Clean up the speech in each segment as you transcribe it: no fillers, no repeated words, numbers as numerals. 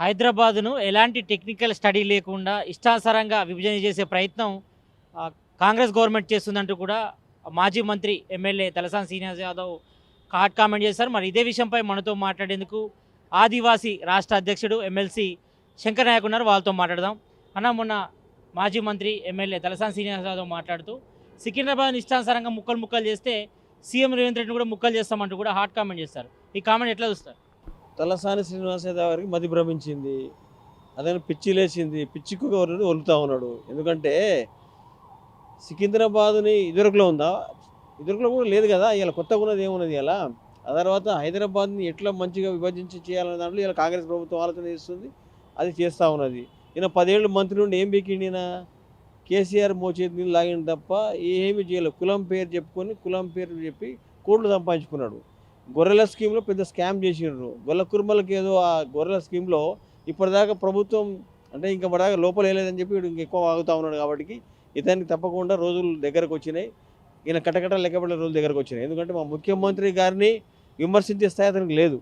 హైదరాబాద్‌ను ఎలాంటి technical study లేకుండా ఇష్టానుసారంగా విభజన చేసే ప్రయత్నం కాంగ్రెస్ గవర్నమెంట్ చేస్తుందంటూ కూడా మాజీ మంత్రి, MLA Talasani Srinivas Yadav hot comment చేశారు. మరి ఇదే విషయంపై మనతో మాట్లాడేందుకు ఆదివాసీ రాష్ట్ర అధ్యక్షుడు ఎమ్మెల్సీ శంకర్ నాయక్ ఉన్నారు. వాళ్ళతో మాట్లాడదాం. అన్న, మొన్న మాజీ మంత్రి, ఎమ్మెల్యే తలసాని శ్రీనివాస్ యాదవ్ మాట్లాడుతూ సికింద్రాబాద్ని ఇష్టానుసారంగా ముక్కలు ముక్కలు చేస్తే సీఎం రేవంత్ రెడ్డిని కూడా ముక్కలు చేస్తామంటూ కూడా హాట్ కామెంట్ చేస్తారు. ఈ కామెంట్ ఎట్లా చూస్తారు? తలసాని శ్రీనివాస్ యాదవ్ గారికి మతి భ్రమించింది, అదే పిచ్చి లేచింది, పిచ్చికు గవర్నర్ వలుగుతూ ఉన్నాడు. ఎందుకంటే సికింద్రాబాద్ని ఇదివరకులో ఉందా, ఇదివరకులో కూడా లేదు కదా, ఇలా కొత్తగా ఉన్నది ఏమున్నది ఇలా. ఆ తర్వాత హైదరాబాద్ని ఎట్లా మంచిగా విభజించి చేయాలనే దాంట్లో ఇలా కాంగ్రెస్ ప్రభుత్వం ఆలోచన చేస్తుంది, అది చేస్తూ ఉన్నది. ఈయన 10 ఏళ్ళు మంత్రి నుండి ఏం బీకిండి, ఈయన కేసీఆర్ మోచేతి నీళ్ళు లాగిన తప్ప ఏమీ చేయలేదు. కులం పేరు చెప్పుకొని, కులం పేరు చెప్పి కోట్లు సంపాదించుకున్నాడు. గొర్రెల స్కీమ్లో పెద్ద స్కామ్ చేసిండ్రు. గొల్ల కుర్మలకి ఏదో ఆ గొర్రెల స్కీమ్లో ఇప్పటిదాకా ప్రభుత్వం అంటే ఇంకా పడదాకా లోపల వేయలేదని చెప్పి వీడు ఎక్కువ ఆగుతూ ఉన్నాడు. కాబట్టి ఇతనికి తప్పకుండా రోజులు దగ్గరకు వచ్చినాయి, ఈయన కటకట లెక్కబడే రోజులు దగ్గరకు వచ్చినాయి. ఎందుకంటే మా ముఖ్యమంత్రి గారిని విమర్శించే స్థాయి అతనికి లేదు.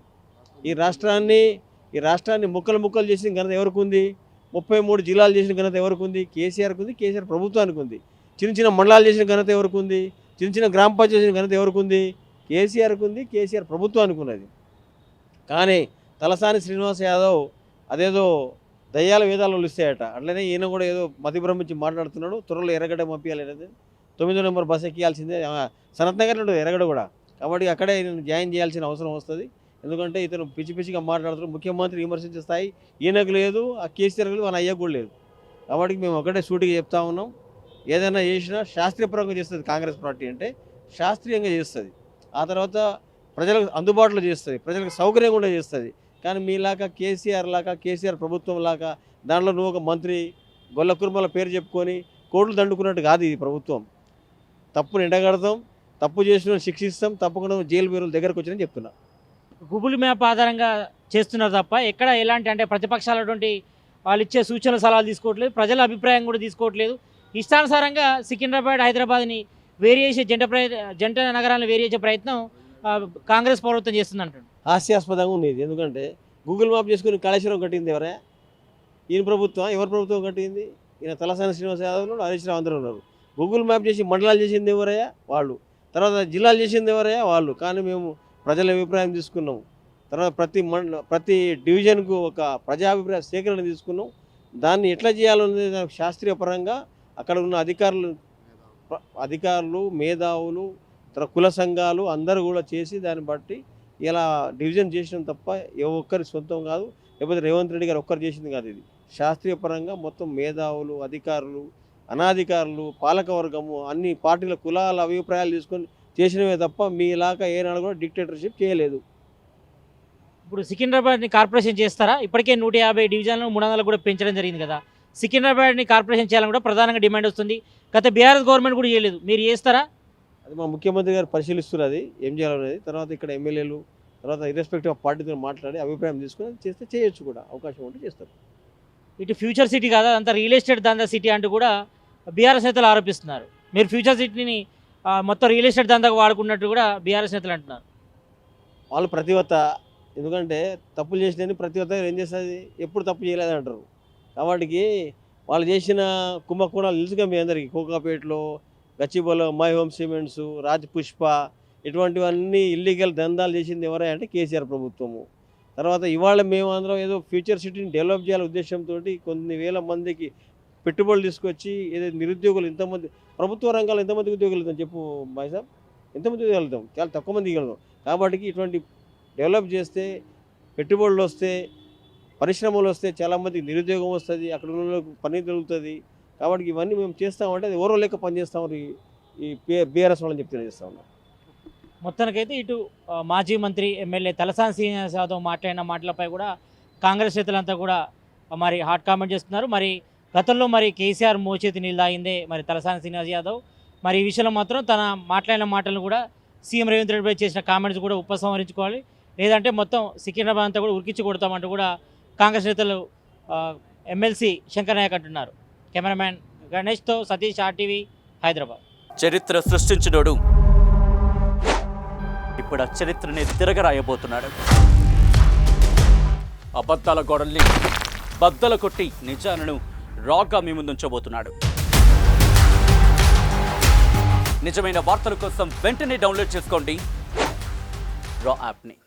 ఈ రాష్ట్రాన్ని ముక్కలు ముక్కలు చేసిన ఘనత ఎవరికి ఉంది? 33 జిల్లాలు చేసిన ఘనత ఎవరికి ఉంది? కేసీఆర్కి ఉంది, కేసీఆర్ ప్రభుత్వానికి ఉంది. చిన్న చిన్న మండలాలు చేసిన ఘనత ఎవరికి ఉంది? చిన్న చిన్న గ్రామ పంచాయతీ చేసిన ఘనత ఎవరికి ఉంది? కేసీఆర్కి ఉంది, కేసీఆర్ ప్రభుత్వానికి ఉన్నది. కానీ తలసాని శ్రీనివాస్ యాదవ్ అదేదో దయ్యాల వేదాలు వలిస్తాయట, అట్లనే ఈయన కూడా ఏదో మతి భ్రమించి మాట్లాడుతున్నాడు. త్వరలో ఎర్రగడ్డ పంపించాలి అనేది, 9వ నెంబర్ బస్ ఎక్కియాల్సిందే. సనత్ నగర్ ఉంటుంది ఎర్రగడ్డ కూడా, కాబట్టి అక్కడే ఈయన జాయిన్ చేయాల్సిన అవసరం వస్తుంది. ఎందుకంటే ఇతను పిచ్చి పిచ్చిగా మాట్లాడుతున్నాడు. ముఖ్యమంత్రి విమర్శించే స్థాయి ఈయనకు లేదు, ఆ కేసీఆర్ లేదు, మన అయ్యకు కూడా లేదు. కాబట్టి మేము ఒకటే సూటిగా చెప్తా ఉన్నాం, ఏదైనా చేసినా శాస్త్రీయపరంగా చేస్తుంది కాంగ్రెస్ పార్టీ. అంటే శాస్త్రీయంగా చేస్తుంది, ఆ తర్వాత ప్రజలకు అందుబాటులో చేస్తుంది, ప్రజలకు సౌకర్యంగా కూడా చేస్తుంది. కానీ మీలాగా కేసీఆర్ ప్రభుత్వం లాగా దాంట్లో నువ్వు ఒక మంత్రి గొల్ల కుర్మల పేరు చెప్పుకొని కోట్లు దండుకున్నట్టు కాదు ఇది ప్రభుత్వం. తప్పును ఎండగడతాం, తప్పు చేసిన శిక్షిస్తాం, తప్పకుండా జైలు పేరుల దగ్గరకు వచ్చినని చెప్తున్నా. గూగుల్ మ్యాప్ ఆధారంగా చేస్తున్నారు తప్ప ఎక్కడ ఎలాంటి అంటే ప్రతిపక్షాలటువంటి వాళ్ళు ఇచ్చే సూచనలు సలహాలు తీసుకోవట్లేదు, ప్రజల అభిప్రాయం కూడా తీసుకోవట్లేదు. ఇష్టానుసారంగా సికింద్రాబాద్, హైదరాబాద్ని వేరు చేసే జంట నగరాలను వేరు చేసే ప్రయత్నం కాంగ్రెస్ ప్రభుత్వం చేస్తుంది అంటాడు. హాస్యాస్పదంగా ఉంది ఇది. ఎందుకంటే గూగుల్ మ్యాప్ చేసుకుని కాళేశ్వరం కట్టింది ఎవరే? ఈయన ప్రభుత్వం. ఎవరి ప్రభుత్వం కట్టింది? ఈయన తలసాని శ్రీనివాస్ యాదవ్ ఉన్నాడు, హరీష్ రావు అందరూ ఉన్నారు. గూగుల్ మ్యాప్ చేసి మండలాలు చేసింది ఎవరయ్యా? వాళ్ళు. తర్వాత జిల్లాలు చేసింది ఎవరయ్యా? వాళ్ళు. కానీ మేము ప్రజల అభిప్రాయం తీసుకున్నాం. తర్వాత ప్రతి డివిజన్కు ఒక ప్రజాభిప్రాయ సేకరణ తీసుకున్నాం. దాన్ని ఎట్లా చేయాలనేది దానికి శాస్త్రీయ పరంగా అక్కడ ఉన్న అధికారులు, మేధావులు, తర్వాత కుల సంఘాలు అందరూ కూడా చేసి దాన్ని బట్టి ఇలా డివిజన్ చేసినాం తప్ప ఏ ఒక్కరి సొంతం కాదు, లేకపోతే రేవంత్ రెడ్డి గారు ఒక్కరు చేసింది కాదు. ఇది శాస్త్రీయ పరంగా మొత్తం మేధావులు, అధికారులు, అనాధికారులు, పాలకవర్గము, అన్ని పార్టీల కులాల అభిప్రాయాలు తీసుకొని చేసినవే తప్ప మీ ఇలాగా ఏనాడు కూడా డిక్టేటర్షిప్ చేయలేదు. ఇప్పుడు సికింద్రాబాద్ని కార్పొరేషన్ చేస్తారా? ఇప్పటికే 150 డివిజన్లు 300 కూడా పెంచడం జరిగింది కదా. సికింద్రాబాద్ని కార్పొరేషన్ చేయాలని కూడా ప్రధానంగా డిమాండ్ వస్తుంది. గత బీఆర్ఎస్ గవర్నమెంట్ కూడా చేయలేదు, మీరు చేస్తారా? అది మా ముఖ్యమంత్రి గారు పరిశీలిస్తున్నారు అది ఏం చేయాలనేది. తర్వాత ఇక్కడ ఎమ్మెల్యేలు, తర్వాత ఇర్రెస్పెక్టివ్ ఆఫ్ పార్టీతో మాట్లాడి అభిప్రాయం తీసుకొని చేస్తే చేయొచ్చు కూడా, అవకాశం ఉంటే చేస్తారు. ఇటు ఫ్యూచర్ సిటీ కాదా, అంతా రియల్ ఎస్టేట్ దందా సిటీ అంటూ కూడా బీఆర్ఎస్ నేతలు ఆరోపిస్తున్నారు. మీరు ఫ్యూచర్ సిటీని మొత్తం రియల్ ఎస్టేట్ దందాకు వాడుకున్నట్టు కూడా బీఆర్ఎస్ నేతలు అంటున్నారు. వాళ్ళు ప్రతివత, ఎందుకంటే తప్పులు చేసినని ప్రతివత ఏం చేస్తుంది, ఎప్పుడు తప్పు చేయలేదు అంటారు. కాబట్టి వాళ్ళు చేసిన కుంభకోణాలు తెలుసుగా మీ అందరికీ. కోకాపేటలో, గచ్చిబౌలిలో My Home Cements, Raj Pushpa, ఇటువంటివన్నీ ఇల్లీగల్ దందాలు చేసింది ఎవరే అంటే కేసీఆర్ ప్రభుత్వము. తర్వాత ఇవాళ మేము అందరం ఏదో ఫ్యూచర్ సిటీని డెవలప్ చేయాలనే ఉద్దేశంతో కొన్ని వేల మందికి పెట్టుబడులు తీసుకొచ్చి ఏదో నిరుద్యోగులు ఇంతమంది ప్రభుత్వ రంగాల్లో ఎంతమందికి ఉద్యోగాలు వెళ్తాం చెప్పు బాయ్ సాబ్? ఎంతమంది వెళ్తాం? చాలా తక్కువ మందికి వెళ్తాం. కాబట్టి ఇటువంటి డెవలప్ చేస్తే పెట్టుబడులు వస్తే, పరిశ్రమలు వస్తే చాలామందికి నిరుద్యోగం వస్తుంది, అక్కడ ఉన్న పని దొరుకుతుంది. కాబట్టి ఇవన్నీ మేము చేస్తామంటే అది ఓరో లెక్క పనిచేస్తామని ఈ బీఆర్ఎస్ వాళ్ళని చెప్తే చేస్తా ఉన్నాం. మొత్తానికైతే ఇటు మాజీ మంత్రి, ఎమ్మెల్యే తలసాని శ్రీనివాస్ యాదవ్ మాట్లాడిన మాటలపై కూడా కాంగ్రెస్ నేతలంతా కూడా మరి హాట్ కామెంట్ చేస్తున్నారు. మరి గతంలో మరి కేసీఆర్ మోచేతి నీళ్ళు తాగిందే మరి తలసాని శ్రీనివాస్ యాదవ్. మరి ఈ విషయంలో మాత్రం తన మాట్లాడిన మాటలను కూడా సీఎం రేవంత్ రెడ్డిపై చేసిన కామెంట్స్ కూడా ఉపసంహరించుకోవాలి, లేదంటే మొత్తం సికింద్రాబాద్ అంతా కూడా ఉరికించి కొడతామంటూ కూడా కాంగ్రెస్ నేతలు ఎమ్మెల్సీ శంకర్ నాయక్ అంటున్నారు. కెమెరామ్యాన్ గణేష్తో సతీష్, RTV, హైదరాబాద్. చరిత్ర సృష్టించినోడు ఇప్పుడు ఆ చరిత్రని తిరగరాయబోతున్నాడు. అబద్ధాల గోడల్ని బద్దల కొట్టి నిజాలను రాగా మీ ముందుంచబోతున్నాడు. నిజమైన వార్తల కోసం వెంటనే డౌన్లోడ్ చేసుకోండి రా యాప్ని.